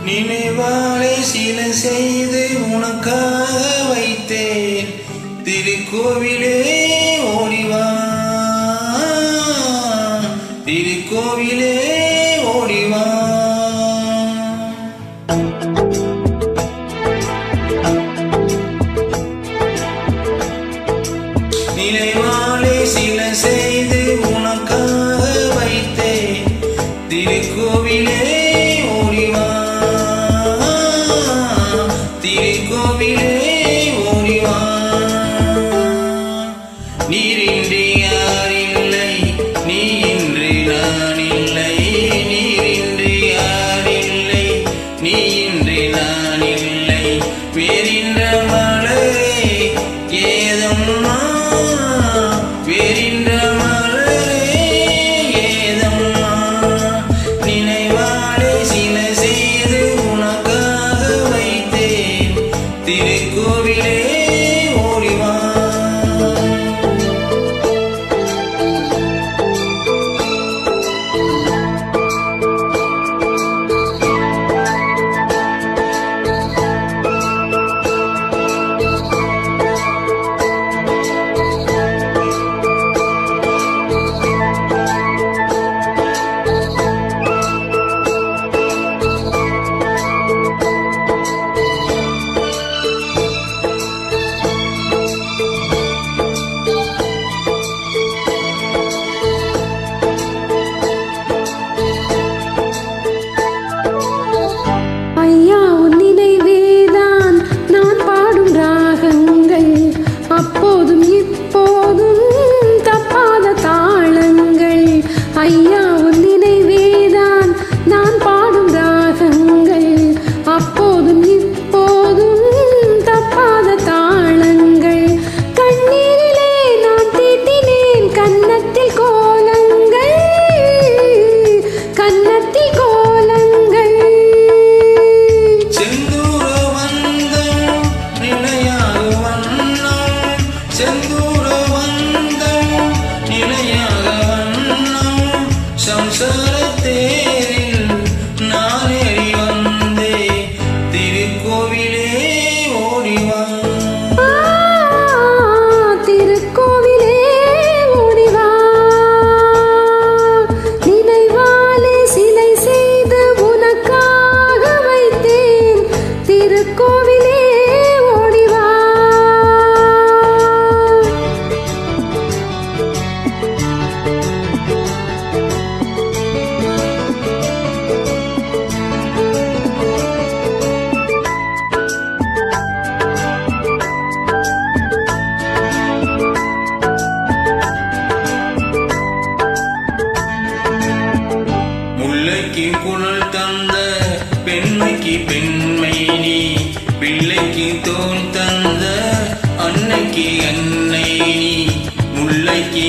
நினைவாலை சில செய்து உனக்காக வைத்தேன் திருக்கோவிலே ஓடிவா திருக்கோவிலே ஓடிவா நினைவாலை சில செய்து உனக்காக வைத்தேன் திருக்கோவிலே ஓடிவா திருக்கோவிலே ஓடிவா நீரின்றி யாரில்லை நீ இன்றி நான் இல்லை நீரின்றி யாரில்லை நீ இன்றி நான் இல்லை வேறின்ற மலரே ஏதம்மா வேறின்ற மலரே ஏதம்மா நினைவாலே சில செய்து உனக்காக வைத்தேன் திருக்கோவிலே ஓடிவா ஐயா உன் நினைவேதான் நான் பாடும் ராகங்கள் அப்போதும் இப்போதும் தப்பாத தாளங்கள் கண்ணீரிலே நான் தீட்டினேன் கன்னத்தில் கோலங்கள் கன்னத்தில் கோலங்கள் செந்தூர வந்தம் நிலையாக வண்ணம் செந்தூர வந்தம் நிலையாக சம்சாரத்தேரில் நான் ஏறி வந்தே திருக்கோவிலே ஓடிவா திருக்கோவிலே ஓடிவா நினைவாலே சிலை செய்து உனக்காக வைத்தேன் திருக்கோவிலே ஓடிவா முல்லைக்கு குழல் தந்த பெண்மைக்கு பெண்மை நீ பிள்ளைக்கு தோல் தந்த அன்னைக்கு அன்னை நீ முல்லைக்கு